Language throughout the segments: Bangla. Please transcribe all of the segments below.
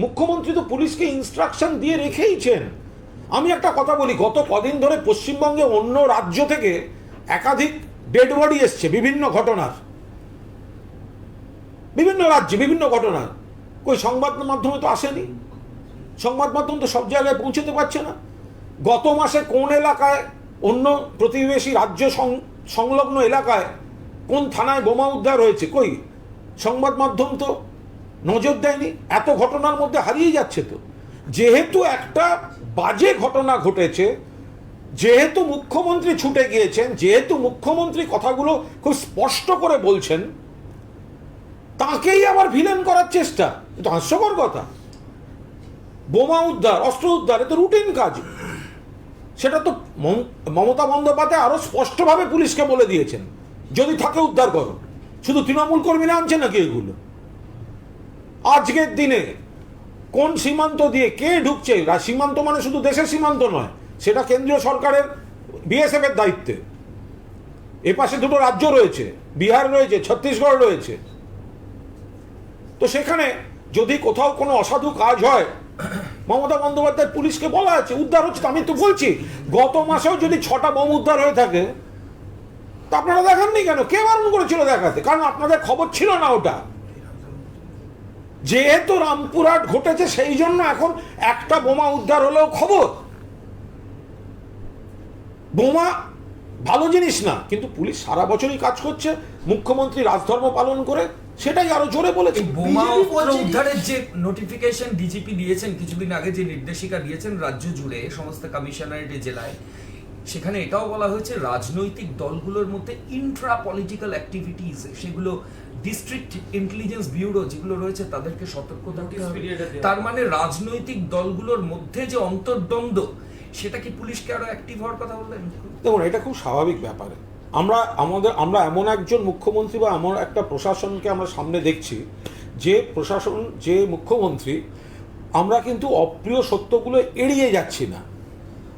মুখ্যমন্ত্রী তো পুলিশকে ইনস্ট্রাকশন দিয়ে রেখেইছেন। আমি একটা কথা বলি, গত কদিন ধরে পশ্চিমবঙ্গে অন্য রাজ্য থেকে একাধিক ডেড বডি এসছে বিভিন্ন ঘটনার, বিভিন্ন রাজ্যে বিভিন্ন ঘটনার। কই সংবাদ মাধ্যমে তো আসেনি, সংবাদ মাধ্যম তো সব জায়গায় পৌঁছতে পারছে না। গত মাসে কোন এলাকায়, অন্য প্রতিবেশী রাজ্য সংলগ্ন এলাকায় কোন থানায় বোমা উদ্ধার হয়েছে, কই সংবাদ মাধ্যম তো নজর দেয়নি। এত ঘটনার মধ্যে হারিয়ে যাচ্ছে। তো যেহেতু একটা বাজে ঘটনা ঘটেছে, যেহেতু মুখ্যমন্ত্রী ছুটে গিয়েছেন, যেহেতু মুখ্যমন্ত্রী কথাগুলো খুব স্পষ্ট করে বলছেন, তাকেই আবার ভিলেন করার চেষ্টা, এটা হাস্যকর কথা। বোমা উদ্ধার, অস্ত্র উদ্ধার, এ তো রুটিন কাজ। সেটা তো মমতা বন্দ্যোপাধ্যায় আরো স্পষ্টভাবে পুলিশকে বলে দিয়েছেন, যদি থাকে উদ্ধার করো। শুধু তৃণমূল কর্মীরা আনছে নাকি এগুলো? আজকের দিনে কোন সীমান্ত দিয়ে কে ঢুকছে, সীমান্ত মানে শুধু দেশের সীমান্ত নয়, সেটা কেন্দ্রীয় সরকারের বিএসএফ এর দায়িত্বে। এপাশে দুটো রাজ্য রয়েছে, বিহার রয়েছে, ছত্তিশগড় রয়েছে। তো সেখানে যদি কোথাও কোনো অসাধু কাজ হয়, মমতা বন্দ্যোপাধ্যায় পুলিশকে বলা আছে, উদ্ধার হচ্ছে। আমি তো বলছি, গত মাসেও যদি 6টা বোম উদ্ধার হয়ে থাকে, তা আপনারা দেখাননি কেন? কে বারণ করেছিল দেখাতে? কারণ আপনাদের খবর ছিল না ওটা। যেহেতু রামপুরহাট ঘটেছে, সেই জন্য এখন একটা বোমা উদ্ধার হলেও খবর। বোমা ভালো জিনিস না, কিন্তু পুলিশ সারা বছরই কাজ করছে, মুখ্যমন্ত্রী রাজধর্ম পালন করে সেটাই আরো জোরে বলেছে। বোমা উদ্ধারের যে নোটিফিকেশন ডিজিপি দিয়েছেন কিছুদিন আগে, যে নির্দেশিকা দিয়েছেন রাজ্য জুড়ে সমস্ত কমিশনারেট জেলায়, সেখানে এটাও বলা হয়েছে রাজনৈতিক দলগুলোর মধ্যে ইন্ট্রা পলিটিক্যাল অ্যাক্টিভিটিস, সেগুলো ডিস্ট্রিক্ট ইন্টেলিজেন্স ব্যুরো যেগুলো রয়েছে তাদেরকে সতর্ক থাকতে হবে। তার মানে রাজনৈতিক দলগুলোর মধ্যে যে অন্তর্দ্বন্দ্ব, সেটা কি পুলিশকে আরো অ্যাক্টিভ হওয়ার কথা বললেন? দেখুন, এটা খুব স্বাভাবিক ব্যাপার। আমরা এমন একজন মুখ্যমন্ত্রী বা এমন একটা প্রশাসনকে আমরা সামনে দেখছি, যে প্রশাসন, যে মুখ্যমন্ত্রী, আমরা কিন্তু অপ্রিয় সত্যগুলো এড়িয়ে যাচ্ছি না।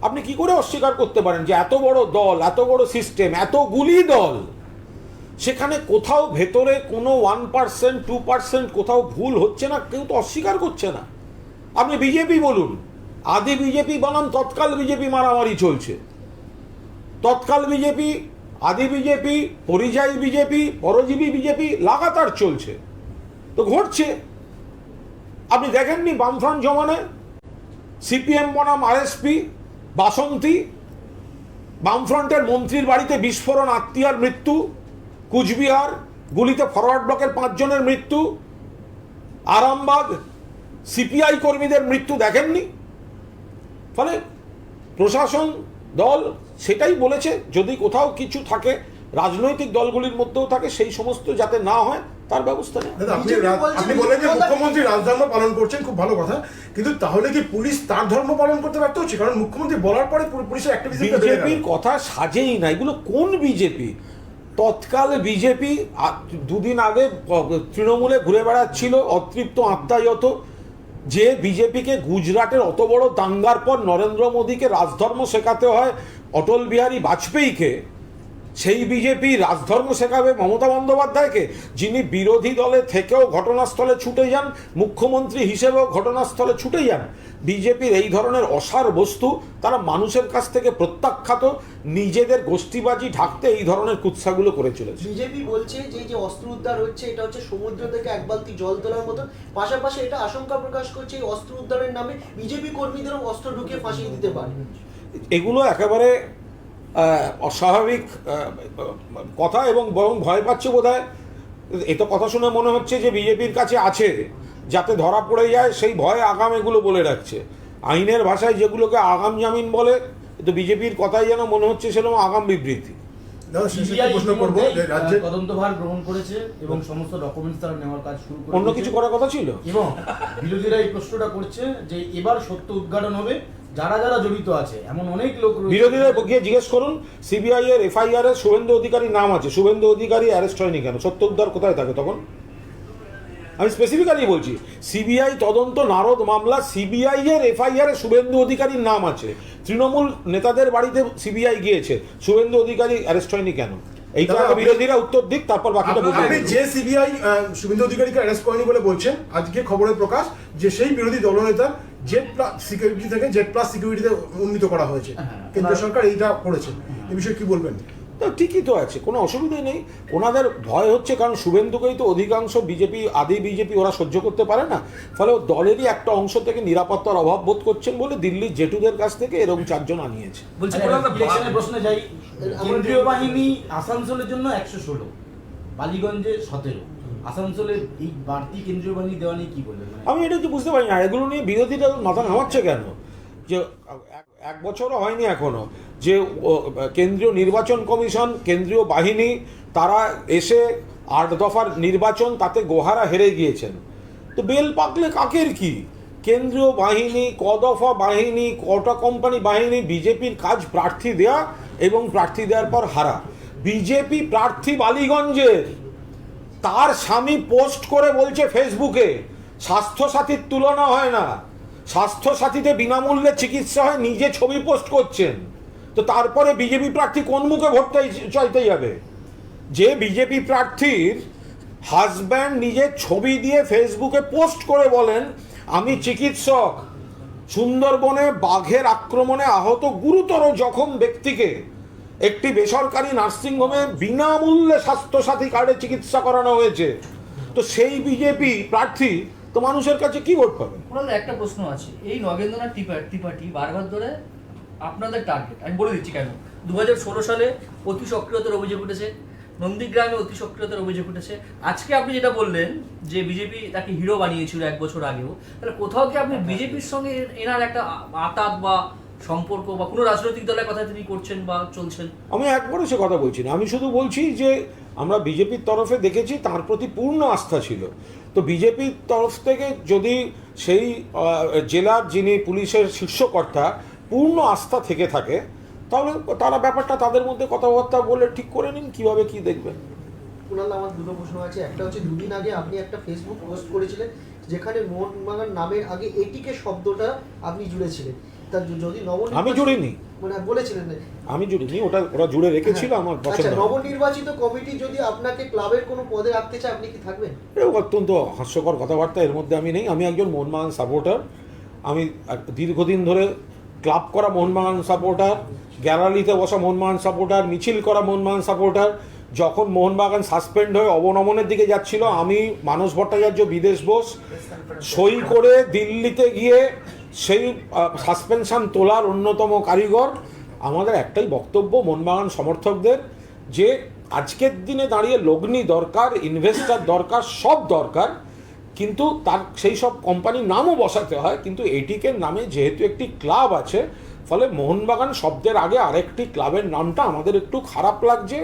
আপনি কি করে অস্বীকার করতে পারেন যে এত বড় দল, এত বড় সিস্টেম, এতগুলি দল, সেখানে কোথাও ভেতরে কোনো 1%, 2% কোথাও ভুল হচ্ছে না, কেউ তো অস্বীকার করছে না। আপনি বিজেপি বলুন, আদি বিজেপি বনাম তৎকাল বিজেপি মারামারি চলছে। তৎকাল বিজেপি, আদি বিজেপি, পরিযায়ী বিজেপি, পরজীবী বিজেপি লাগাতার চলছে, তো ঘটছে। আপনি দেখেননি বামফ্রন্ট জমানায় সিপিএম বনাম আরএসপি, বাসন্তী, বামফ্রন্টের মন্ত্রীর বাড়িতে বিস্ফোরণ, আত্মীয়ার মৃত্যু, কুচবিহার গুলিতে ফরওয়ার্ড ব্লকের 5 জনের মৃত্যু, আরামবাগ সিপিআই কর্মীদের মৃত্যু দেখেননি? ফলে প্রশাসন দল সেটাই বলেছে, যদি কোথাও কিছু থাকে, রাজনৈতিক দলগুলির মধ্যেও থাকে, সেই সমস্ত যাতে না হয় তার ব্যবস্থা নেই। আপনি বললেন যে মুখ্যমন্ত্রী রাজধর্ম পালন করছেন, খুব ভালো কথা, কিন্তু তাহলে কি পুলিশ তার ধর্ম পালন করতে ব্যর্থ হচ্ছে? কারণ মুখ্যমন্ত্রী বলার পরে পুলিশের অ্যাক্টিভিটি, বিজেপির কথা সাজেই না। এগুলো কোন বিজেপি? তৎকাল বিজেপি দুদিন আগে তৃণমূলে ঘুরে বেড়াচ্ছিল, অতৃপ্ত আত্মায়ত। যে বিজেপিকে গুজরাটের অত বড় দাঙ্গার পর নরেন্দ্র মোদীকে রাজধর্ম শেখাতে হয় অটল বিহারী বাজপেয়ীকে, সেই বিজেপি রাজধর্ম শেখাবে মমতা বন্দ্যোপাধ্যায়কে, যিনি বিরোধী দলে থেকেও ঘটনাস্থলে ছুটে যান, মুখ্যমন্ত্রী হিসেবেও ঘটনাস্থলে ছুটে যান। বিজেপির এই ধরনের অসার বস্তু, তারা মানুষের কাছ থেকে প্রত্যাখ্যাত, নিজেদের গোষ্ঠীবাজি ঢাকতে এই ধরনের কুৎসাগুলো করে চলেছে। বিজেপি বলছে যে অস্ত্র উদ্ধার হচ্ছে, এটা হচ্ছে সমুদ্র থেকে এক বালতি জল তোলার মতো। পাশাপাশি এটা আশঙ্কা প্রকাশ করছে এই অস্ত্র উদ্ধারের নামে বিজেপি কর্মীদেরও অস্ত্র ঢুকিয়ে ফাঁসিয়ে দিতে পারে। এগুলো একেবারে অস্বাভাবিক কথা, এবং বরং ভয় পাচ্ছে বোধহয়। এত কথা শুনে মনে হচ্ছে যে বিজেপির কাছে আছে, যাতে ধরা পড়ে যায় সেই ভয়ে আগাম এগুলো বলে রাখছে। আইনের ভাষায় যেগুলোকে আগাম জামিন বলে, তো বিজেপির কথাই যেন মনে হচ্ছে সেরকম আগাম বিবৃতি। প্রশ্ন করবো, রাজ্যের তদন্তভার গ্রহণ করেছে এবং সমস্ত ডকুমেন্টস তারা নেওয়ার কাজ শুরু করেছে। অন্য কিছু করার কথা ছিল, এবং বিরোধীরা এই প্রশ্নটা করছে যে এবার সত্য উদ্ঘাটন হবে, যারা যারা জড়িত আছে এমন অনেক লোক রয়েছে। বিরোধীরা গিয়ে জিজ্ঞেস করুন, সিবিআই এর এফআইআর এ শুভেন্দু অধিকারীর নাম আছে, শুভেন্দু অধিকারী অ্যারেস্ট হয়নি কেন? সত্য উদ্ধার কোথায় থাকে তখন? আমি স্পেসিফিক্যালি বলছি, সিবিআই তদন্ত নারদ মামলা, সিবিআই এর এফআইআর এ শুভেন্দু অধিকারীর নাম আছে। তৃণমূল নেতাদের বাড়িতে সিবিআই গিয়েছে, শুভেন্দু অধিকারী অ্যারেস্ট হয়নি কেন? এইটা দাদা, আগে বিরোধীরা উত্তর দিক, তারপর বাকিটা বুঝে আপনি যে সিবিআই শুভেন্দু অধিকারীকে অ্যারেস্ট করেনি বলে বলছেন, আজকে খবরের প্রকাশ যে সেই বিরোধী দলনেতার জেড প্লাস সিকিউরিটি থেকে জেড প্লাস সিকিউরিটিতে উন্নীত করা হয়েছে। কেন্দ্র সরকার এইটা করেছে, এই বিষয়ে কি বলবেন? তো ঠিকই তো আছে, কোনো অসুবিধাই নেই। ওনাদের ভয় হচ্ছে কারণ শুভেন্দুকেই তো অধিকাংশ বিজেপি, আদি বিজেপি ওরা সহ্য করতে পারে না, ফলে দলেরই একটা অংশ থেকে নিরাপত্তার অভাব বোধ করছেন বলে দিল্লির জেঠুদের কাছ থেকে এরকম 4 জন আনিয়েছে। বলছি ইলেকশনের প্রশ্নে যাই, কেন্দ্রীয় বাহিনী আসানসোলের জন্য 116, বালিগঞ্জে 17, আসানসোলের এই বাড়তি কেন্দ্রীয় বাহিনী দেওয়া নিয়ে কি বলবেন? আমি এটা তো বুঝতে পারি না, এগুলো নিয়ে বিরোধীরা মাথা ঘামাচ্ছে কেন? যে এক বছরও হয়নি এখনো যে কেন্দ্রীয় নির্বাচন কমিশন, কেন্দ্রীয় বাহিনী তারা এসে 8 দফার নির্বাচন, তাতে গোহারা হেরে গিয়েছেন। তো বেল পাকলে কাকের কি? কেন্দ্রীয় বাহিনী, কদফা বাহিনী, কটা কোম্পানি বাহিনী, বিজেপির কাজ প্রার্থী দেয়া এবং প্রার্থী দেওয়ার পর হারা। বিজেপি প্রার্থী বালিগঞ্জের, তার স্বামী পোস্ট করে বলছে ফেসবুকে স্বাস্থ্যসাথীর তুলনা হয় না, স্বাস্থ্যসাথীতে বিনামূল্যে চিকিৎসা হয়, নিজে ছবি পোস্ট করছেন। তো তারপরে বিজেপি প্রার্থী কোন মুখে ভোট চাইতে যাবে? যে বিজেপি প্রার্থীর হাজব্যান্ড নিজের ছবি দিয়ে ফেসবুকে পোস্ট করে বলেন আমি চিকিৎসক, সুন্দরবনে বাঘের আক্রমণে আহত গুরুতর জখম ব্যক্তিকে একটি বেসরকারি নার্সিংহোমে বিনামূল্যে স্বাস্থ্যসাথী কার্ডে চিকিৎসা করানো হয়েছে, তো সেই বিজেপি প্রার্থী তো মানুষের কাছে কি ভোট পাবে? ওনাদের একটা প্রশ্ন আছে, এই নগেন্দ্রনাথ ত্রিপাঠী বারবার ধরে আপনাদের টার্গেট, আমি বলে দিচ্ছি কেন। 2016 সালে অতি সক্রিয়তার অভিযোগ উঠেছে, নন্দীগ্রামে অতি সক্রিয়তার অভিযোগ উঠেছে। আজকে আপনি যেটা বললেন যে বিজেপি তাকে হিরো বানিয়েছিল 1 বছর আগেও, তাহলে কোথাও কি আপনি বিজেপির সঙ্গে এনার একটা আতাত বা সম্পর্ক বা কোনো রাজনৈতিক দলের কথা তিনি করছেন বা চলছেন? আমি একবারও সে কথা বলছি না, আমি শুধু বলছি যে আমরা বিজেপির তরফে দেখেছি তার প্রতি পূর্ণ আস্থা ছিল। তো বিজেপির তরফ থেকে যদি সেই জেলার যিনি পুলিশের শীর্ষকর্তা পূর্ণ আস্থা থেকে থাকে, তাহলে তারা ব্যাপারটা তাদের মধ্যে কথাবার্তা বলে ঠিক করে নিন কীভাবে কী দেখবেন। কুণাল, আমার দুটো প্রশ্ন আছে। একটা হচ্ছে, দুদিন আগে আপনি একটা ফেসবুক পোস্ট করেছিলেন যেখানে মোহনবাগান নামের আগে এটিকে শব্দটা আপনি জুড়েছিলেন। তা যদি আমি জুড়িনি, মানে বলেছিলেন আমি জুড়িনি, ওরা জুড়ে রেখেছিল, আমার আচ্ছা, পছন্দ। নবনির্বাচিত কমিটি যদি আপনাকে ক্লাবের কোনো পদে রাখতে চায়, আপনি কি থাকবেন? এটা অত্যন্ত হাস্যকর কথাবার্তা, এর মধ্যে আমি নেই। আমি একজন মোহনবাগান সাপোর্টার, আমি দীর্ঘদিন ধরে ক্লাব করা মোহনবাগান সাপোর্টার, গ্যালারিতে বসা মোহনবাগান সাপোর্টার, মিছিল করা মোহনবাগান সাপোর্টার। যখন মোহনবাগান সাসপেন্ড হয়ে অবনমনের দিকে যাচ্ছিল, আমি মানস ভট্টাচার্য বিদেশ বোস সই করে দিল্লিতে গিয়ে সেই সাসপেনশন তোলার অন্যতম কারিগর। আমাদের একটাই বক্তব্য মোহনবাগান সমর্থকদের, যে আজকের দিনে দাঁড়িয়ে লগ্নি দরকার, ইনভেস্টার দরকার, সব দরকার, কিন্তু তার সেই সব কোম্পানির নামও বসাতে হয়। কিন্তু এটিকের নামে যেহেতু একটি ক্লাব আছে, ফলে মোহনবাগান শব্দের আগে আরেকটি ক্লাবের নামটা আমাদের একটু খারাপ লাগছে,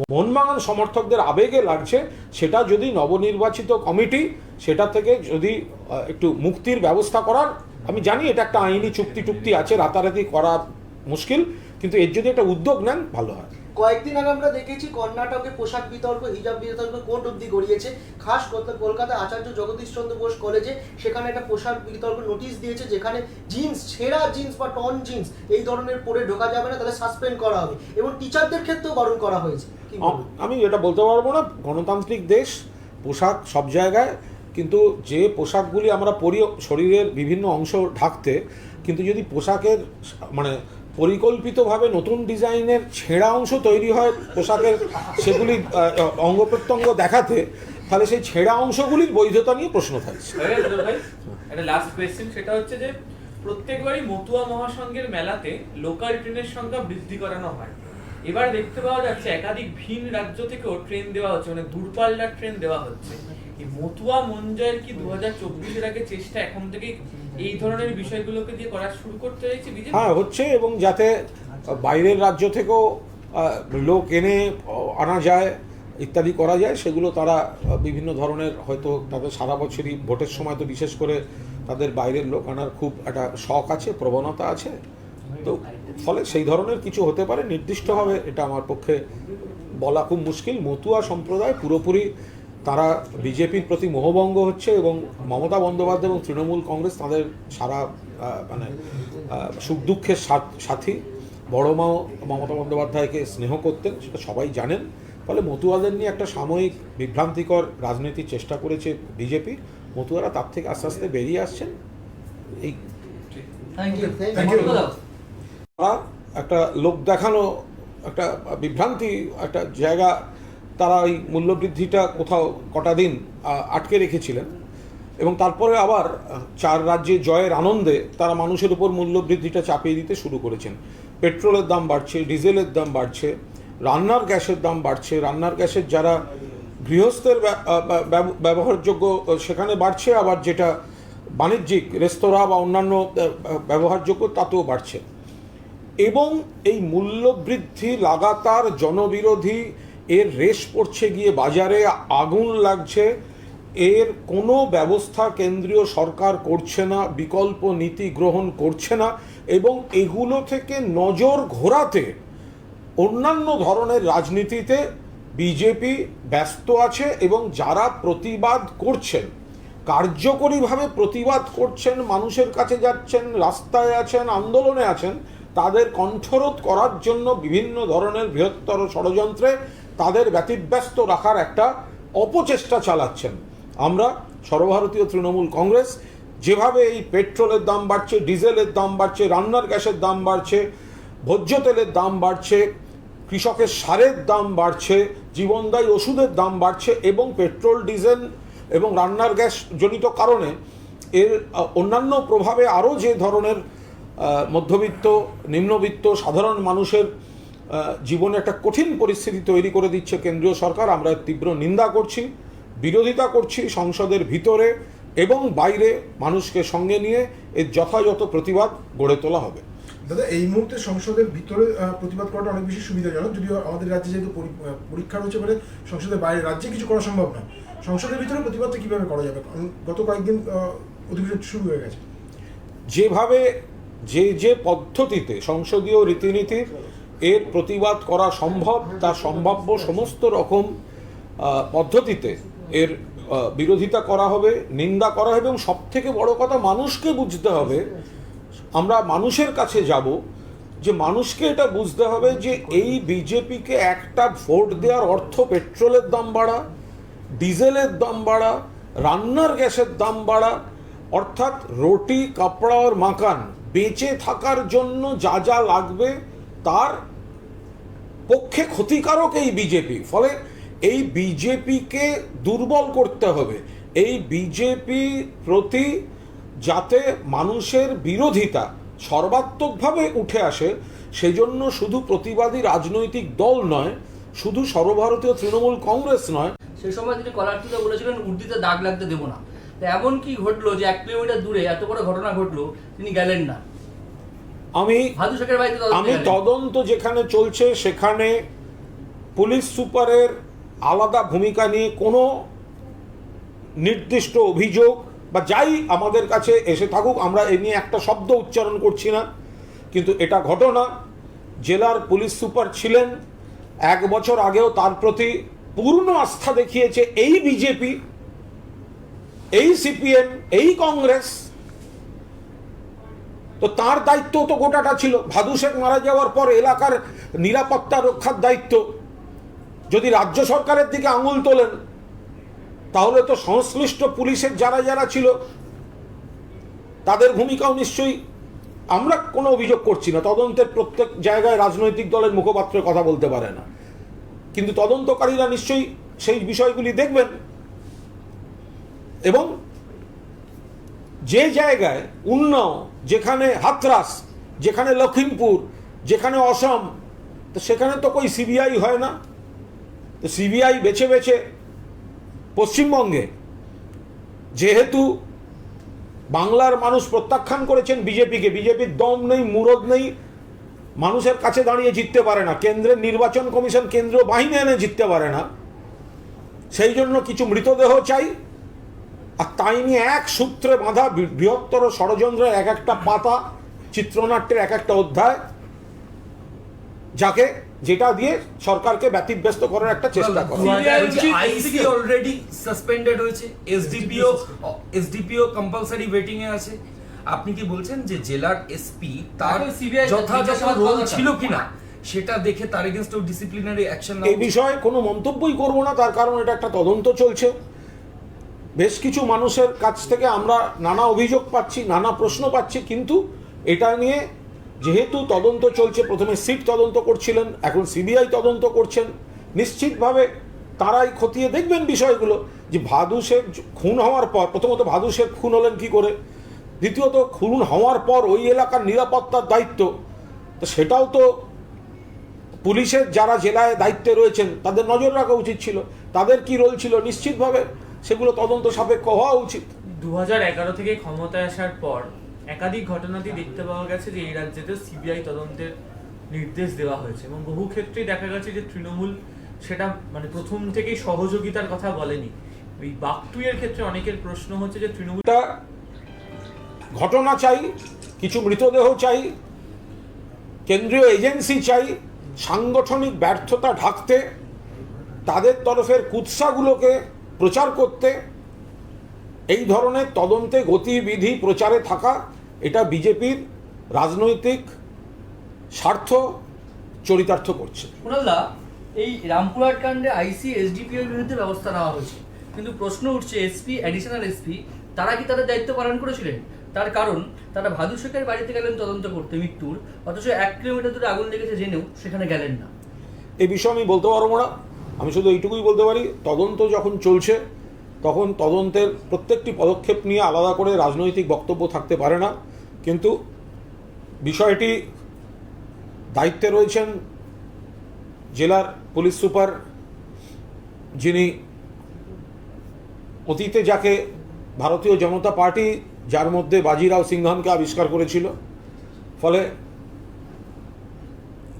মোহনবাগান সমর্থকদের আবেগে লাগছে। সেটা যদি নবনির্বাচিত কমিটি সেটা থেকে যদি একটু মুক্তির ব্যবস্থা করার, আমি জানি এটা একটা আইনি চুক্তি আছে, রাতারাতি করা মুশকিল, কিন্তু এর যদি একটা উদ্যোগ নেন ভালো হয়। কয়েকদিন আগে আমরা দেখেছি কর্ণাটকে পোশাক বিতর্ক, হিজাব বিতর্ক কোর্ট অব্দি গড়িয়েছে। খাস কলকাতা আচার্য জগদীশ চন্দ্র বোস কলেজে সেখানে একটা পোশাক বিতর্ক নোটিশ দিয়েছে, যেখানে জিন্স, ছেঁড়া জিন্স বা টন জিন্স এই ধরনের পরে ঢোকা যাবে না, তাহলে সাসপেন্ড করা হবে, এবং টিচারদের ক্ষেত্রেও বারণ করা হয়েছে। আমি এটা বলতে পারবো না, গণতান্ত্রিক দেশ, পোশাক সব জায়গায়, কিন্তু যে পোশাকগুলি আমরা পরি শরীরের বিভিন্ন অংশ ঢাকতে, কিন্তু যদি পোশাকের মানে পরিকল্পিতভাবে নতুন ডিজাইনের ছেঁড়া অংশ তৈরি হয় পোশাকের, সেগুলি অঙ্গ প্রত্যঙ্গ দেখাতে, তাহলে সেই ছেঁড়া অংশগুলির বৈধতা নিয়ে প্রশ্ন থাকছে। একটা লাস্ট কোয়েশ্চেন, সেটা হচ্ছে যে প্রত্যেকবারই মতুয়া মহাসংঘের মেলাতে লোকাল ট্রেনের সংখ্যা বৃদ্ধি করানো হয়। এবার দেখতে পাওয়া যাচ্ছে একাধিক ভিন রাজ্য থেকেও ট্রেন দেওয়া হচ্ছে, মানে দূরপাল্লার ট্রেন দেওয়া হচ্ছে। এই মতুয়া মঞ্জয়ের কি 2024-এর আগে চেষ্টা এখন থেকেই এই ধরনের বিষয়গুলোকে দিয়ে করা শুরু করতে হয়েছে বিজেপি? হ্যাঁ, হচ্ছে, এবং যাতে বাইরের রাজ্য থেকেও লোক এনে আনা যায় ইত্যাদি করা যায়, সেগুলো তারা বিভিন্ন ধরনের, হয়তো তাদের সারা বছরই ভোটের সময় তো বিশেষ করে তাদের বাইরের লোক আনার খুব একটা শখ আছে, প্রবণতা আছে, তো ফলে সেই ধরনের কিছু হতে পারে। নির্দিষ্টভাবে এটা আমার পক্ষে বলা খুব মুশকিল। মতুয়া সম্প্রদায় পুরোপুরি তারা বিজেপির প্রতি মোহভঙ্গ হচ্ছে, এবং মমতা বন্দ্যোপাধ্যায় এবং তৃণমূল কংগ্রেস তাদের সারা মানে সুখ দুঃখের সাথী। বড় মাও মমতা বন্দ্যোপাধ্যায়কে স্নেহ করতেন, সেটা সবাই জানেন। ফলে মতুয়াদের নিয়ে একটা সাময়িক বিভ্রান্তিকর রাজনীতির চেষ্টা করেছে বিজেপি। মতুয়ারা তার থেকে আস্তে আস্তে বেরিয়ে আসছেন। এই থ্যাংক ইউ Thank you. তারা একটা লোক দেখানো একটা বিভ্রান্তি একটা জায়গা, তারা ওই মূল্যবৃদ্ধিটা কোথাও কটা দিন আটকে রেখেছিলেন এবং তারপরে আবার 4 রাজ্যে জয়ের আনন্দে তারা মানুষের উপর মূল্যবৃদ্ধিটা চাপিয়ে দিতে শুরু করেছেন। পেট্রোলের দাম বাড়ছে, ডিজেলের দাম বাড়ছে, রান্নার গ্যাসের দাম বাড়ছে। রান্নার গ্যাসের যারা গৃহস্থের ব্যবহারযোগ্য সেখানে বাড়ছে, আবার যেটা বাণিজ্যিক রেস্তোরাঁ বা অন্যান্য ব্যবহারযোগ্য তাতেও বাড়ছে। এবং এই মূল্যবৃদ্ধি লাগাতার জনবিরোধী, এর রেশ পড়ছে গিয়ে বাজারে, আগুন লাগছে, এর কোনো ব্যবস্থা কেন্দ্রীয় সরকার করছে না, বিকল্প নীতি গ্রহণ করছে না এবং এগুলো থেকে নজর ঘোরাতে অন্যান্য ধরনের রাজনীতিতে বিজেপি ব্যস্ত আছে এবং যারা প্রতিবাদ করছেন, কার্যকরীভাবে প্রতিবাদ করছেন, মানুষের কাছে যাচ্ছেন, রাস্তায় আছেন, আন্দোলনে আছেন, তাদের কণ্ঠরোধ করার জন্য বিভিন্ন ধরনের বৃহত্তর ষড়যন্ত্রে তাদের ব্যতিব্যস্ত রাখার একটা অপচেষ্টা চালাচ্ছেন। আমরা সর্বভারতীয় তৃণমূল কংগ্রেস যেভাবে এই পেট্রোলের দাম বাড়ছে, ডিজেলের দাম বাড়ছে, রান্নার গ্যাসের দাম বাড়ছে, ভোজ্য তেলের দাম বাড়ছে, কৃষকের সারের দাম বাড়ছে, জীবনদায়ী ওষুধের দাম বাড়ছে এবং পেট্রোল ডিজেল এবং রান্নার গ্যাস জনিত কারণে এর অন্যান্য প্রভাবে আরও যে ধরনের মধ্যবিত্ত, নিম্নবিত্ত সাধারণ মানুষের জীবনে একটা কঠিন পরিস্থিতি তৈরি করে দিচ্ছে কেন্দ্রীয় সরকার, আমরা তীব্র নিন্দা করছি, বিরোধিতা করছি সংসদের ভিতরে এবং বাইরে মানুষকে সঙ্গে নিয়ে এর যথাযথ প্রতিবাদ গড়ে তোলা হবে। দাদা, এই মুহূর্তে সংসদের ভিতরে প্রতিবাদ করাটা অনেক বেশি সুবিধাজনক, যদিও আমাদের রাজ্যে যেহেতু পরীক্ষা রয়েছে বলে সংসদের বাইরে রাজ্যে কিছু করা সম্ভব নয়। সংসদের ভিতরে প্রতিবাদটা কীভাবে করা যাবে? গত কয়েকদিন অধিবেশন শুরু হয়ে গেছে। যেভাবে যে পদ্ধতিতে সংসদীয় রীতিনীতির এর প্রতিবাদ করা সম্ভব, তা সম্ভাব্য সমস্ত রকম পদ্ধতিতে এর বিরোধিতা করা হবে, নিন্দা করা হবে এবং সবথেকে বড় কথা মানুষকে বুঝতে হবে, আমরা মানুষের কাছে যাব, যে মানুষকে এটা বুঝতে হবে যে এই বিজেপিকে একটা ভোট দেওয়ার অর্থ পেট্রোলের দাম বাড়া, ডিজেলের দাম বাড়া, রান্নার গ্যাসের দাম বাড়া, অর্থাৎ রুটি কাপড়া আর মাকান বেঁচে থাকার জন্য যা যা লাগবে তার পক্ষে ক্ষতিকারক এই বিজেপি। ফলে এই বিজেপিকে দুর্বল করতে হবে, এই বিজেপি প্রতি যাতে মানুষের বিরোধিতা সর্বাত্মকভাবে উঠে আসে, সেজন্য শুধু প্রতিবাদী রাজনৈতিক দল নয়, শুধু সর্বভারতীয় তৃণমূল কংগ্রেস নয়, সেই সময় তিনি কলার তুলে বলেছিলেন উর্দিতে দাগ লাগতে দেবো না। তো এমন কি ঘটলো যে 1 কিলোমিটার দূরে এত বড় ঘটনা ঘটলো, তিনি গেলেন না? ভাদু শেখের বাড়িতে আমি তদন্ত যেখানে চলছে সেখানে পুলিশ সুপারের আলাদা ভূমিকা নিয়ে কোনো নির্দিষ্ট অভিযোগ বা যাই আমাদের কাছে এসে থাকুক, আমরা এ নিয়ে একটা শব্দ উচ্চারণ করছি না। কিন্তু এটা ঘটনা, জেলার পুলিশ সুপার ছিলেন, 1 বছর আগেও তার প্রতি পূর্ণ আস্থা দেখিয়েছে এই বিজেপি, এই সিপিএম, এই কংগ্রেস। তো তার দায়িত্ব তো গোটাটা ছিল। ভাদু শেখ মারা যাওয়ার পর এলাকার নিরাপত্তা রক্ষার দায়িত্ব যদি রাজ্য সরকারের দিকে আঙুল তোলেন, তাহলে তো সংশ্লিষ্ট পুলিশের যারা যারা ছিল তাদের ভূমিকাও নিশ্চয়ই, আমরা কোনো অভিযোগ করছি না, তদন্তের প্রত্যেক জায়গায় রাজনৈতিক দলের মুখপাত্রের কথা বলতে পারে না, কিন্তু তদন্তকারীরা নিশ্চয়ই সেই বিষয়গুলি দেখবেন এবং যে জায়গায় উন্নাও, যেখানে হাতরাস, যেখানে লখিমপুর, যেখানে অসম, তো সেখানে তো কই সিবিআই হয় না। তো সিবিআই বেছে বেছে পশ্চিমবঙ্গে, যেহেতু বাংলার মানুষ প্রত্যাখ্যান করেছেন বিজেপিকে, বিজেপির দম নেই, মুরদ নেই, মানুষের কাছে দাঁড়িয়ে জিততে পারে না, কেন্দ্রের নির্বাচন কমিশন কেন্দ্রীয় বাহিনী এনে জিততে পারে না, সেই জন্য কিছু মৃতদেহ চাই। আর তাই নিয়ে এক সূত্রে বাঁধা বৃহত্তর ষড়যন্ত্রের এক একটা পাতা, চিত্রনাট্যের এক একটা অধ্যায়, যেটা দিয়ে সরকারকে ব্যতিব্যস্ত করার একটা চেষ্টা করে। আইসি অলরেডি সাসপেন্ডেড হয়েছে, এসডিপিও কম্পালসারি ওয়েটিং এ আছে। আপনি কি বলছেন যে জেলার এসপি তার যথাযথ রোল ছিল কিনা সেটা দেখে তার এগেনস্টও ডিসিপ্লিনারি অ্যাকশন এই বিষয়ে কোনো মন্তব্যই করব না, তার কারণ এটা একটা তদন্ত চলছে। বেশ কিছু মানুষের কাছ থেকে আমরা নানা অভিযোগ পাচ্ছি, নানা প্রশ্ন পাচ্ছি, কিন্তু এটা নিয়ে যেহেতু তদন্ত চলছে, প্রথমে সিট তদন্ত করছিলেন, এখন সিবিআই তদন্ত করছেন, নিশ্চিতভাবে তারাই খতিয়ে দেখবেন বিষয়গুলো যে ভাদু শেখ খুন হওয়ার পর, প্রথমত ভাদু শেখ খুন হলেন কী করে, দ্বিতীয়ত খুন হওয়ার পর ওই এলাকার নিরাপত্তার দায়িত্ব তো সেটাও তো পুলিশের যারা জেলায় দায়িত্বে রয়েছেন তাদের নজর রাখা উচিত ছিল, তাদের কি রোল ছিল, নিশ্চিতভাবে সেগুলো তদন্ত সাপেক্ষ হওয়া উচিত। 2011 থেকে ক্ষমতায় আসার পর একাধিক ঘটনাটি দেখতে পাওয়া গেছে যে এই রাজ্যেতে সিবিআই তদন্তের নির্দেশ দেওয়া হয়েছে এবং বহু ক্ষেত্রেই দেখা গেছে যে তৃণমূল সেটা মানে প্রথম থেকেই সহযোগিতার কথা বলেনি। এই বাকটুইয়ের ক্ষেত্রে অনেকের প্রশ্ন হচ্ছে যে তৃণমূল একটা ঘটনা চাই, কিছু মৃতদেহ চাই, কেন্দ্রীয় এজেন্সি চাই, সাংগঠনিক ব্যর্থতা ঢাকতে, তাদের তরফের কুৎসাগুলোকে প্রচার করতে, এই ধরনের তদন্তে গতিবিধি প্রচারে থাকা, এটা বিজেপির রাজনৈতিক স্বার্থ চরিতার্থ করছে। কুণালদা, এই রামপুরহাট কাণ্ডে আইসি এসডিপিওর বিরুদ্ধে ব্যবস্থা নেওয়া হয়েছে, কিন্তু প্রশ্ন উঠছে এসপি, অ্যাডিশনাল এসপি তারা কি তাদের দায়িত্ব পালন করেছিলেন? তার কারণ তারা ভাদু শেখের বাড়িতে গেলেন তদন্ত করতে মৃত্যুর, অথচ 1 কিলোমিটার দূরে আগুন লেগেছে জেনেও সেখানে গেলেন না। এই বিষয়ে আমি বলতে পারবো না, আমি শুধু এইটুকুই বলতে পারি তদন্ত যখন চলছে তখন তদন্তের প্রত্যেকটি পদক্ষেপ নিয়ে আলাদা করে রাজনৈতিক বক্তব্য থাকতে পারে না, কিন্তু বিষয়টি দায়িত্বে রয়েছেন জেলার পুলিশ সুপার, যিনি অতীতে যাকে ভারতীয় জনতা পার্টি যার মধ্যে বাজিরাও সিংহানকে আবিষ্কার করেছিল, ফলে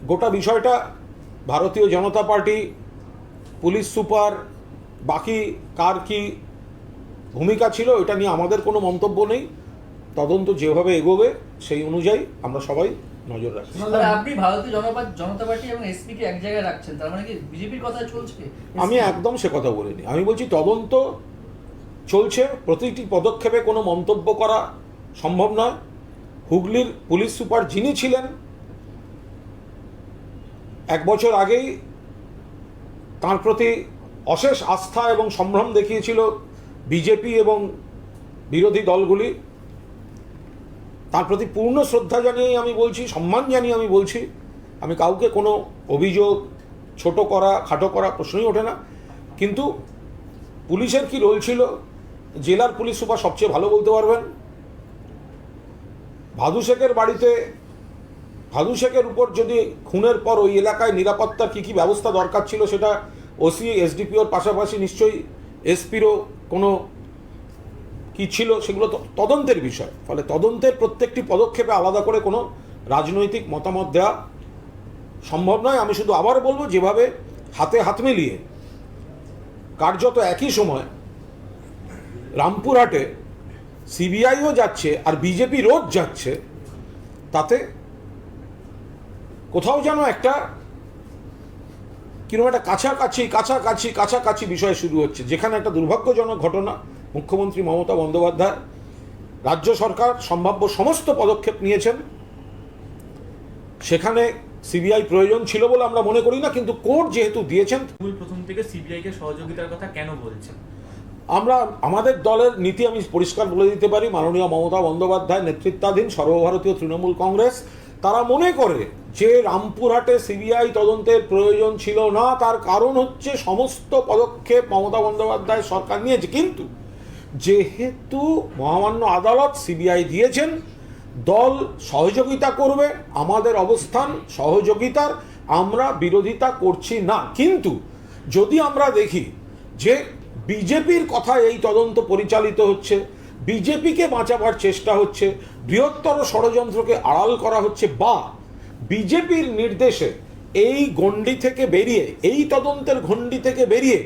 গোটা বিষয়টা ভারতীয় জনতা পার্টি, পুলিশ সুপার, বাকি কার কি ভূমিকা ছিল এটা নিয়ে আমাদের কোনো মন্তব্য নেই। তদন্ত যেভাবে এগোবে সেই অনুযায়ী আমরা সবাই নজর রাখছি। মানে আপনি ভারতীয় জনতা পার্টি এবং এসপি কে এক জায়গায় রাখছেন, তার মানে কি বিজেপির কথা চলছে? আমি একদম সে কথা বলিনি, আমি বলছি তদন্ত চলছে, প্রতিটি পদক্ষেপে কোনো মন্তব্য করা সম্ভব নয়। হুগলির পুলিশ সুপার যিনি ছিলেন 1 বছর আগেই তার প্রতি অশেষ আস্থা এবং সম্ভ্রম দেখিয়েছিল বিজেপি এবং বিরোধী দলগুলি, তার প্রতি পূর্ণ শ্রদ্ধা জানিয়েই আমি বলছি, সম্মান জানিয়ে আমি বলছি, আমি কাউকে কোনো অভিযোগ ছোট করা খাটো করা প্রশ্নই ওঠে না। কিন্তু পুলিশের কি রোল ছিল জেলার পুলিশ সুপার সবচেয়ে ভালো বলতে পারবেন। ভাদু শেখের বাড়িতে, ভাদু শেখের উপর যদি খুনের পর ওই এলাকায় নিরাপত্তার কী কী ব্যবস্থা দরকার ছিল সেটা ওসি এসডিপিওর পাশাপাশি নিশ্চয়ই এসপিরও কোনো কি ছিল সেগুলো তদন্তের বিষয়, ফলে তদন্তের প্রত্যেকটি পদক্ষেপে আলাদা করে কোনো রাজনৈতিক মতামত দেওয়া সম্ভব নয়। আমি শুধু আবার বলবো, যেভাবে হাতে হাত মিলিয়ে কার্যত একই সময় রামপুরহাটে সিবিআইও যাচ্ছে আর বিজেপি রোজ যাচ্ছে, তাতে কোথাও যেন একটা কিরকম একটা কাছাকাছি বিষয় শুরু হচ্ছে, যেখানে একটা দুর্ভাগ্যজনক ঘটনা। মুখ্যমন্ত্রী মমতা বন্দ্যোপাধ্যায়, রাজ্য সরকার সম্ভাব্য সমস্ত পদক্ষেপ নিয়েছেন, সেখানে সিবিআই প্রয়োজন ছিল বলে আমরা মনে করি না, কিন্তু কোর্ট যেহেতু দিয়েছেন। প্রথম থেকে সিবিআই কে সহযোগিতার কথা কেন বলছেন? আমরা আমাদের দলের নীতি আমি পরিষ্কার বলে দিতে পারি, মাননীয় মমতা বন্দ্যোপাধ্যায় নেতৃত্বাধীন সর্বভারতীয় তৃণমূল কংগ্রেস তারা মনে করে যে রামপুরহাটে সিবিআই তদন্তের প্রয়োজন ছিল না, তার কারণ হচ্ছে সমস্ত পদক্ষেপ মমতা বন্দ্যোপাধ্যায় সরকার নিয়েছে, কিন্তু যেহেতু মহামান্য আদালত সিবিআই দিয়েছেন, দল সহযোগিতা করবে, আমাদের অবস্থান সহযোগিতার, আমরা বিরোধিতা করছি না। কিন্তু যদি আমরা দেখি যে বিজেপির কথায় এই তদন্ত পরিচালিত হচ্ছে, বিজেপিকে বাঁচাবার চেষ্টা হচ্ছে, বৃহত্তর ষড়যন্ত্রকে আড়াল করা হচ্ছে, বা বিজেপির নির্দেশে এই গণ্ডি থেকে বেরিয়ে, এই তদন্তের গণ্ডি থেকে বেরিয়ে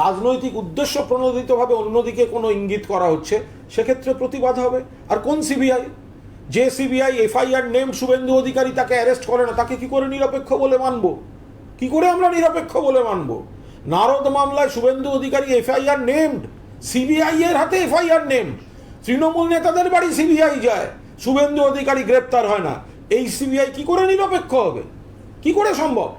রাজনৈতিক উদ্দেশ্য প্রণোদিতভাবে অন্যদিকে কোনো ইঙ্গিত করা হচ্ছে, সেক্ষেত্রে প্রতিবাদ হবে। আর কোন সিবিআই? যে CBI FIR name Suvendu Adhikari তাকে অ্যারেস্ট করে না, তাকে কি করে নিরপেক্ষ বলে মানব? কি করে আমরা নিরপেক্ষ বলে মানব? নারদ মামলায় Suvendu Adhikari FIR named, CBI এর হাতে এফআইআর নেমড, তৃণমূল নেতাদের বাড়ি সিবিআই যায়, শুভেন্দু অধিকারী গ্রেপ্তার হয় না, এই সিবিআই কি করে নিরপেক্ষ হবে? কি করে সম্ভব?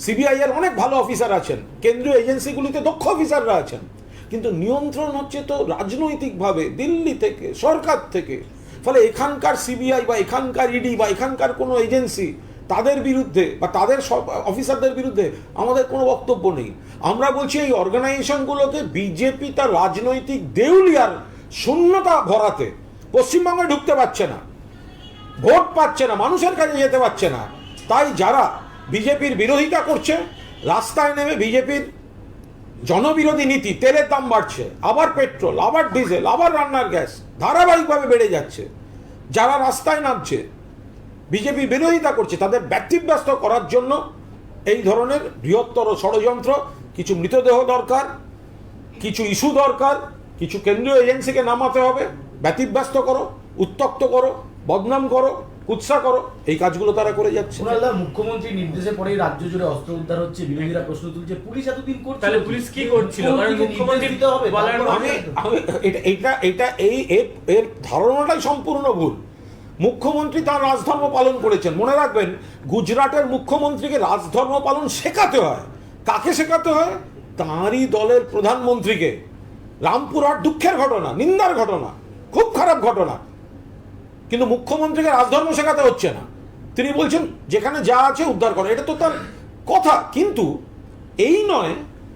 সিবিআই এর অনেক ভালো অফিসার আছেন, কেন্দ্রীয় এজেন্সিগুলিতে দক্ষ অফিসাররা আছেন, কিন্তু নিয়ন্ত্রণ হচ্ছে তো রাজনৈতিকভাবে দিল্লি থেকে, সরকার থেকে। ফলে এখানকার সিবিআই বা এখানকার ইডি বা এখানকার কোনো এজেন্সি তাদের বিরুদ্ধে বা তাদের সব অফিসারদের বিরুদ্ধে আমাদের কোনো বক্তব্য নেই। আমরা বলছি এই অর্গানাইজেশনগুলোকে বিজেপি তার রাজনৈতিক দেউলিয়ার শূন্যতা ভরাতে পশ্চিমবঙ্গে ঢুকতে পারছে না, ভোট পাচ্ছে না, মানুষের কাছে যেতে পারছে না। তাই যারা বিজেপির বিরোধিতা করছে, রাস্তায় নেমে বিজেপির জনবিরোধী নীতি, তেলের দাম বাড়ছে, আবার পেট্রোল, আবার ডিজেল, আবার রান্নার গ্যাস ধারাবাহিকভাবে বেড়ে যাচ্ছে, যারা রাস্তায় নামছে বিজেপি বিরোধিতা করছে, তাদের ব্যতিব্যস্ত করার জন্য এই ধরনের বৃহত্তর ষড়যন্ত্র, কিছু মৃতদেহ দরকার, কিছু ইস্যু দরকার, কিছু কেন্দ্রীয় এজেন্সিকে নামাতে হবে, ব্যতিব্যস্ত করো, উত্তক্ত করো, বদনাম করো, কুৎসা করো, এই কাজগুলো তারা করে যাচ্ছে। কুণালদা, মুখ্যমন্ত্রীর নির্দেশে পরেই রাজ্য জুড়ে অস্ত্র উদ্ধার হচ্ছে, বিরোধীরা প্রশ্ন তুলছে পুলিশ এতদিন করছে, তাহলে পুলিশ কি করছিল? কারণ মুখ্যমন্ত্রী দিতে হবে বলার আমি এটা এর ধারণাটাই সম্পূর্ণ ভুল। মুখ্যমন্ত্রী তার রাজধর্ম পালন করেছেন। মনে রাখবেন, গুজরাটের মুখ্যমন্ত্রীকে রাজধর্ম পালন শেখাতে হয়। কাকে শেখাতে হয়? তাঁরই দলের প্রধানমন্ত্রীকে। রামপুরহাট দুঃখের ঘটনা, নিন্দার ঘটনা, খুব খারাপ ঘটনা, কিন্তু মুখ্যমন্ত্রীকে রাজধর্ম শেখাতে হচ্ছে না। তিনি বলছেন যেখানে যা আছে উদ্ধার করো, এটা তো তার কথা। কিন্তু এই নয়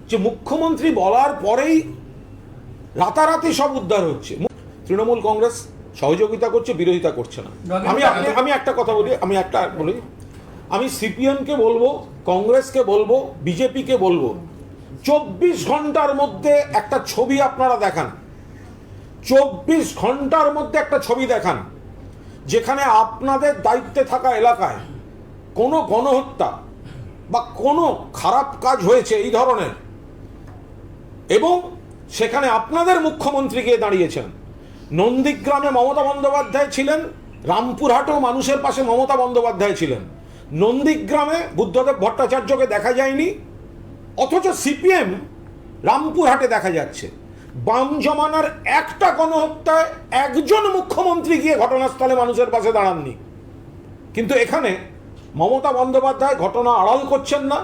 যে মুখ্যমন্ত্রী বলার পরেই রাতারাতি সব উদ্ধার হচ্ছে। তৃণমূল কংগ্রেস সহযোগিতা করছে, বিরোধিতা করছে না। আমি একটা কথা বলি, আমি সিপিএমকে বলবো, কংগ্রেসকে বলবো, বিজেপিকে বলবো, 24 ঘন্টার মধ্যে একটা ছবি আপনারা দেখান, 24 ঘন্টার মধ্যে একটা ছবি দেখান যেখানে আপনাদের দায়িত্বে থাকা এলাকায় কোনো গণহত্যা বা কোনো খারাপ কাজ হয়েছে এই ধরনের, এবং সেখানে আপনাদের মুখ্যমন্ত্রী গিয়ে দাঁড়িয়েছেন। নন্দীগ্রামে মমতা বন্দ্যোপাধ্যায় ছিলেন, রামপুরহাটেও মানুষের পাশে মমতা বন্দ্যোপাধ্যায় ছিলেন। নন্দীগ্রামে বুদ্ধদেব ভট্টাচার্যকে দেখা যায়নি, অথচ সিপিএম রামপুরহাটে দেখা যাচ্ছে। বাম জমানার একটা গণহত্যায় একজন মুখ্যমন্ত্রী গিয়ে ঘটনাস্থলে মানুষের পাশে দাঁড়াননি। কিন্তু এখানে মমতা বন্দ্যোপাধ্যায় ঘটনা আড়াল করছেন না।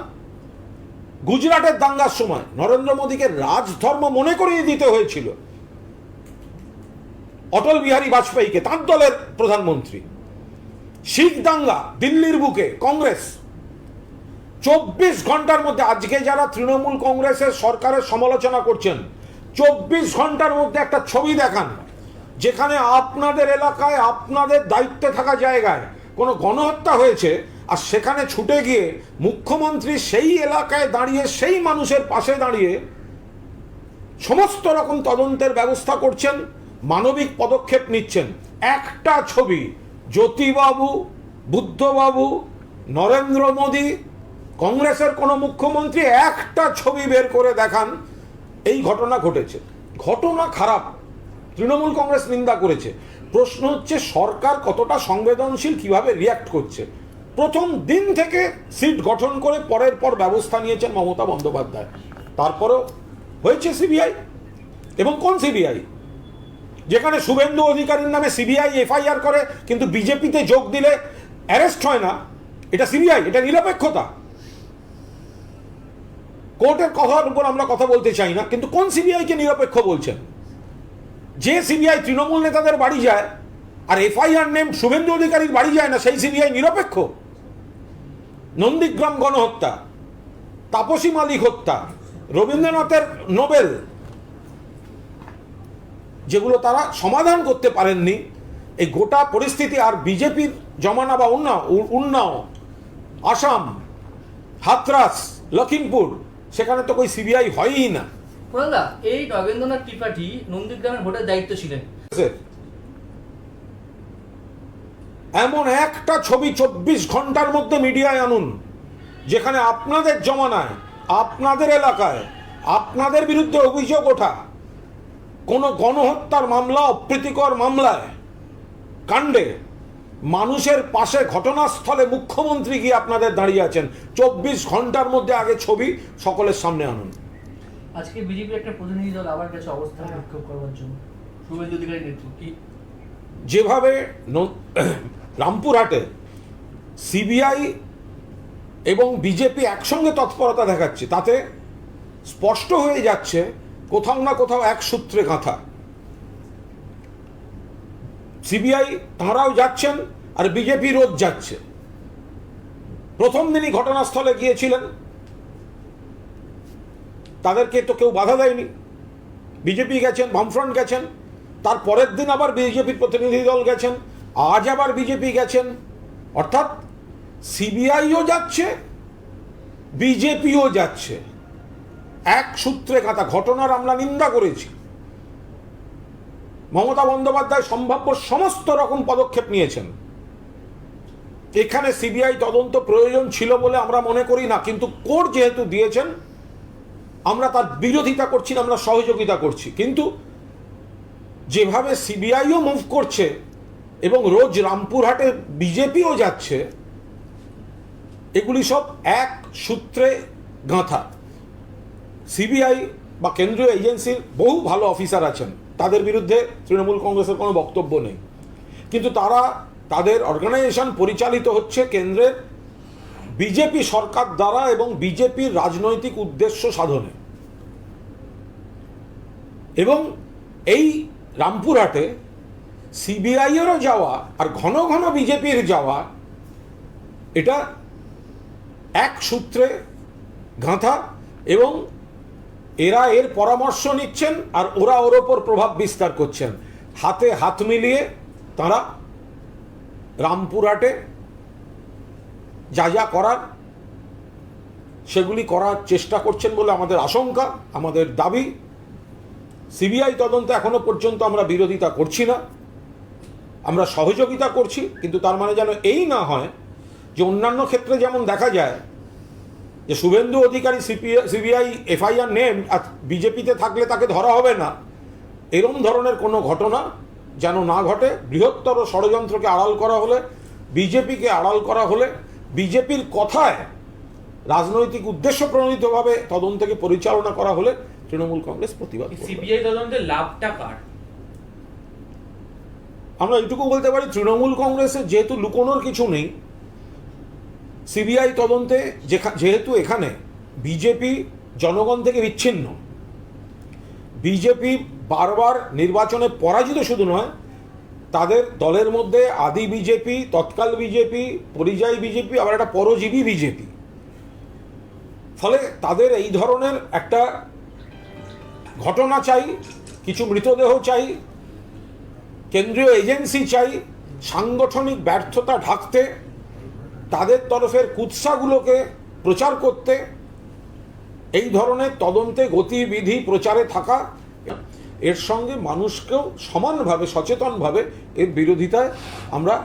গুজরাটের দাঙ্গার সময় নরেন্দ্র মোদীকে রাজধর্ম মনে করিয়ে দিতে হয়েছিল অটল বিহারী বাজপেয়ীকে, তাঁর দলের প্রধানমন্ত্রী। শিখ দাঙ্গা দিল্লির বুকে, কংগ্রেস 24 ঘন্টার মধ্যে, আজকে যারা তৃণমূল কংগ্রেসের সরকারের সমালোচনা করছেন, 24 ঘন্টার মধ্যে একটা ছবি দেখান যেখানে আপনাদের এলাকায়, আপনাদের দায়িত্বে থাকা জায়গায় কোনো গণহত্যা হয়েছে, আর সেখানে ছুটে গিয়ে মুখ্যমন্ত্রী সেই এলাকায় দাঁড়িয়ে, সেই মানুষের পাশে দাঁড়িয়ে সমস্ত রকম তদন্তের ব্যবস্থা করছেন, মানবিক পদক্ষেপ নিচ্ছেন। একটা ছবি, জ্যোতিবাবু, বুদ্ধবাবু, নরেন্দ্র মোদী, কংগ্রেসের কোনো মুখ্যমন্ত্রী একটা ছবি বের করে দেখান এই ঘটনা ঘটেছে। ঘটনা খারাপ, তৃণমূল কংগ্রেস নিন্দা করেছে। প্রশ্ন হচ্ছে সরকার কতটা সংবেদনশীল, কিভাবে রিয়াক্ট করছে। প্রথম দিন থেকে সিট গঠন করে পরের পর ব্যবস্থা নিয়েছেন মমতা বন্দ্যোপাধ্যায়, তারপরেও হয়েছে সিবিআই। এবং কোন সিবিআই? যেখানে শুভেন্দু অধিকারীর নামে সিবিআই এফআইআর করে কিন্তু বিজেপিতে যোগ দিলে অ্যারেস্ট হয় না, এটা সিবিআই, এটা নিরপেক্ষতা। কোর্টের কথার উপর আমরা কথা বলতে চাই না, কিন্তু কোন সিবিআইকে নিরপেক্ষ বলছেন? যে সিবিআই তৃণমূল নেতাদের বাড়ি যায় আর এফআইআর নেম শুভেন্দু অধিকারীর বাড়ি যায় না, সেই সিবিআই নিরপেক্ষ? নন্দীগ্রাম গণহত্যা, তাপসী মালিক হত্যা, রবীন্দ্রনাথের নোবেল, যেগুলো তারা সমাধান করতে পারেননি, এই গোটা পরিস্থিতি। আর বিজেপির জমানা বা উন্নাও, আসাম, হাতরাস, লখিমপুর, সেখানে তো કોઈ সিবিআই হয়ই না। কুণালদা, এই নগেন্দ্রনাথ ত্রিপাঠী নন্দীগ্রামের ভোটের দায়িত্ব ছিলেন। এমন একটা ছবি 24 ঘন্টার মধ্যে মিডিয়ায় আনুন যেখানে আপনাদের জমানায়, আপনাদের এলাকায়, আপনাদের বিরুদ্ধে অভিযোগ ওঠা কোনো গণহত্যার মামলা, অপ্রীতিকর মামলায়, কাণ্ডে মানুষের পাশে ঘটনাস্থলে মুখ্যমন্ত্রী গিয়ে আপনাদের দাঁড়িয়ে আছেন। 24 ঘন্টার মধ্যে আগে ছবি সকলের সামনে আনুন। আজকে বিজেপির একটা প্রতিনিধি দল আবার গেছে অবস্থান বিক্ষোভ করবার জন্য, শুভেন্দু অধিকারী নেতৃত্বে। যেভাবে রামপুরহাটে সিবিআই এবং বিজেপি একসঙ্গে তৎপরতা দেখাচ্ছে, তাতে স্পষ্ট হয়ে যাচ্ছে কোথাও না কোথাও এক সূত্রে গাঁথা। সিবিআই তাঁরাও যাচ্ছেন আর বিজেপি রোজ যাচ্ছে। প্রথম দিনই ঘটনাস্থলে গিয়েছিলেন, তাদেরকে তো কেউ বাধা দেয়নি, বিজেপি গেছেন, বামফ্রন্ট গেছেন, তার পরের দিন আবার বিজেপির প্রতিনিধি দল গেছেন, আজ আবার বিজেপি গেছেন। অর্থাৎ সিবিআইও যাচ্ছে, বিজেপিও যাচ্ছে, এক সূত্রে গাঁথা। ঘটনার আমরা নিন্দা করেছি, মমতা বন্দ্যোপাধ্যায় সম্ভাব্য সমস্ত রকম পদক্ষেপ নিয়েছেন। এখানে সিবিআই তদন্ত প্রয়োজন ছিল বলে আমরা মনে করি না, কিন্তু কোর্ট যেহেতু দিয়েছেন আমরা তার বিরোধিতা করছি না, আমরা সহযোগিতা করছি। কিন্তু যেভাবে সিবিআইও মুভ করছে এবং রোজ রামপুরহাটে বিজেপিও যাচ্ছে, এগুলি সব এক সূত্রে গাঁথা। সিবিআই বা কেন্দ্রীয় এজেন্সির বহু ভালো অফিসার আছেন, তাদের বিরুদ্ধে তৃণমূল কংগ্রেসের কোনো বক্তব্য নেই, কিন্তু তারা তাদের অর্গানাইজেশন পরিচালিত হচ্ছে কেন্দ্রের বিজেপি সরকার দ্বারা এবং বিজেপির রাজনৈতিক উদ্দেশ্য সাধনে। এবং এই রামপুরহাটে সিবিআইয়েরও যাওয়া আর ঘন ঘন বিজেপির যাওয়া, এটা এক সূত্রে গাঁথা এবং এরা এর পরামর্শ নিচ্ছেন আর ওরা ওর ওপর প্রভাব বিস্তার করছেন। হাতে হাত মিলিয়ে তারা রামপুরহাটে যা যা করার সেগুলি করার চেষ্টা করছেন বলে আমাদের আশঙ্কা, আমাদের দাবি। সিবিআই তদন্তে এখনো পর্যন্ত আমরা বিরোধিতা করছি না, আমরা সহযোগিতা করছি, কিন্তু তার মানে যেন এই না হয় যে অন্যান্য ক্ষেত্রে যেমন দেখা যায় যে শুভেন্দু অধিকারী সিবিআই এফআইআর নেন আর বিজেপিতে থাকলে তাকে ধরা হবে না, এরম ধরনের কোনো ঘটনা যেন না ঘটে। বৃহত্তর ষড়যন্ত্রকে আড়াল করা হলে, বিজেপিকে আড়াল করা হলে, বিজেপির কথায় রাজনৈতিক উদ্দেশ্য প্রণোদিতভাবে তদন্তকে পরিচালনা করা হলে তৃণমূল কংগ্রেস প্রতিবাদ করবে। সিবিআই তদন্তে লাভটা কার? আমরা এইটুকু বলতে পারি, তৃণমূল কংগ্রেসের যেহেতু লুকোনোর কিছু নেই, সিবিআই তদন্তে যেহেতু এখানে বিজেপি জনগণ থেকে বিচ্ছিন্ন, বিজেপি বারবার নির্বাচনে পরাজিত শুধু নয়, তাদের দলের মধ্যে আদি বিজেপি, তৎকাল বিজেপি, পরিযায়ী বিজেপি, আবার একটা পরজীবী বিজেপি। ফলে তাদের এই ধরনের একটা ঘটনা চাই, কিছু মৃতদেহ চাই, কেন্দ্রীয় এজেন্সি চাই, সাংগঠনিক ব্যর্থতা ঢাকতে, তাদের তরফের কুৎসাগুলোকে প্রচার করতে, এই ধরনের তদন্তে গতিবিধি প্রচারে থাকা, এর সঙ্গে মানুষকেও সমানভাবে সচেতনভাবে এর বিরোধিতায় আমরা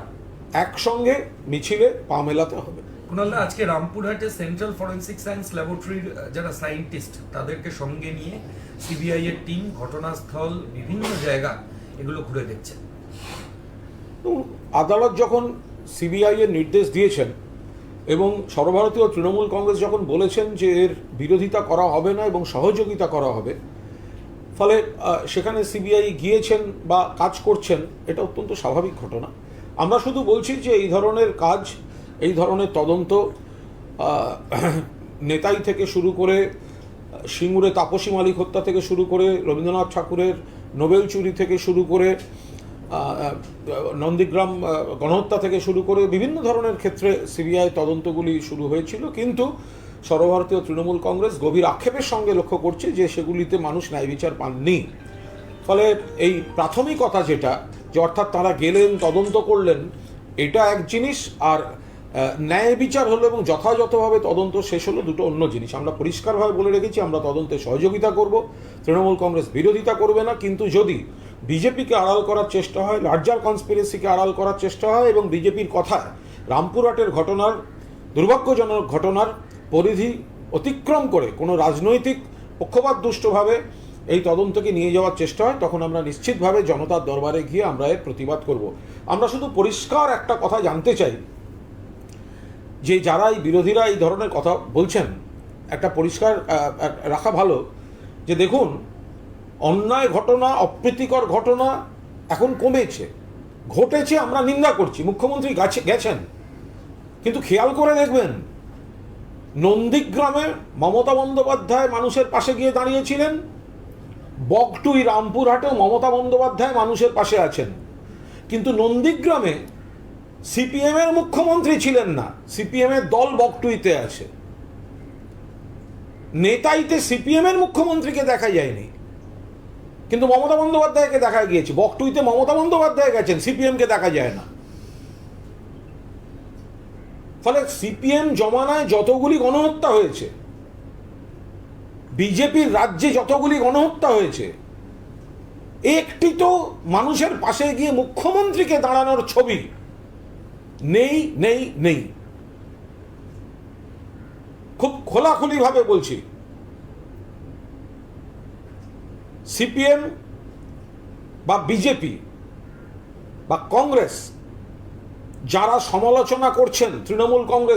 একসঙ্গে মিছিলে পা মেলাতে হবে। কুণাল, আজকে রামপুরহাটে সেন্ট্রাল ফরেন্সিক সায়েন্স ল্যাবরেটরির যারা সায়েন্টিস্ট তাদেরকে সঙ্গে নিয়ে সিবিআই এর টিম ঘটনাস্থল বিভিন্ন জায়গা এগুলো ঘুরে দেখছে। আদালত যখন সিবিআই এর নির্দেশ দিয়েছেন এবং সর্বভারতীয় তৃণমূল কংগ্রেস যখন বলেছেন যে এর বিরোধিতা করা হবে না এবং সহযোগিতা করা হবে, ফলে সেখানে সিবিআই গিয়েছেন বা কাজ করছেন, এটা অত্যন্ত স্বাভাবিক ঘটনা। আমরা শুধু বলছি যে এই ধরনের কাজ, এই ধরনের তদন্ত নেতাই থেকে শুরু করে, সিঙ্গুরে তাপসী মালিক হত্যা থেকে শুরু করে, রবীন্দ্রনাথ ঠাকুরের নোবেল চুরি থেকে শুরু করে, নন্দীগ্রাম গণহত্যা থেকে শুরু করে বিভিন্ন ধরনের ক্ষেত্রে সিবিআই তদন্তগুলি শুরু হয়েছিল, কিন্তু সর্বভারতীয় তৃণমূল কংগ্রেস গভীর আক্ষেপের সঙ্গে লক্ষ্য করছে যে সেগুলিতে মানুষ ন্যায় বিচার পাননি। ফলে এই প্রাথমিকতা যেটা, যে অর্থাৎ তারা গেলেন, তদন্ত করলেন, এটা এক জিনিস, আর ন্যায় বিচার হলো এবং যথাযথভাবে তদন্ত শেষ হলো, দুটো অন্য জিনিস। আমরা পরিষ্কারভাবে বলে রেখেছি আমরা তদন্তে সহযোগিতা করব, তৃণমূল কংগ্রেস বিরোধিতা করবে না, কিন্তু যদি বিজেপিকে আড়াল করার চেষ্টা হয়, লার্জার কনস্পিরেসিকে আড়াল করার চেষ্টা হয় এবং বিজেপির কথায় রামপুরহাটের ঘটনার, দুর্ভাগ্যজনক ঘটনার পরিধি অতিক্রম করে কোনো রাজনৈতিক পক্ষপাত দুষ্টভাবে এই তদন্তকে নিয়ে যাওয়ার চেষ্টা হয়, তখন আমরা নিশ্চিতভাবে জনতার দরবারে গিয়ে আমরা এর প্রতিবাদ করব। আমরা শুধু পরিষ্কার একটা কথা জানতে চাই যে যারা এই বিরোধীরা এই ধরনের কথা বলছেন, একটা পরিষ্কার রাখা ভালো যে দেখুন, অন্যায় ঘটনা, অপ্রীতিকর ঘটনা এখন কমেছে, ঘটেছে, আমরা নিন্দা করছি, মুখ্যমন্ত্রী গেছেন, কিন্তু খেয়াল করে দেখবেন নন্দীগ্রামে মমতা বন্দ্যোপাধ্যায় মানুষের পাশে গিয়ে দাঁড়িয়েছিলেন, বগটুই রামপুরহাটেও মমতা বন্দ্যোপাধ্যায় মানুষের পাশে আছেন। কিন্তু নন্দীগ্রামে সিপিএমের মুখ্যমন্ত্রী ছিলেন না, সিপিএমের দল বগটুইতে আছে। নেতাইতে সিপিএমের মুখ্যমন্ত্রীকে দেখা যায়নি, কিন্তু মমতা বন্দ্যোপাধ্যায়কে দেখা গিয়েছে। বগটুইতে মমতা বন্দ্যোপাধ্যায় গেছেন, সিপিএমকে দেখা যায় না। ফলে সিপিএম জমানায় যতগুলি গণহত্যা হয়েছে, বিজেপির রাজ্যে যতগুলি গণহত্যা হয়েছে, একটি তো মানুষের পাশে গিয়ে মুখ্যমন্ত্রীকে দাঁড়ানোর ছবি নেই নেই নেই। খুব খোলাখুলিভাবে বলছি, সিপিএম বা বিজেপি বা কংগ্রেস যারা সমালোচনা করছেন তৃণমূল কংগ্রেস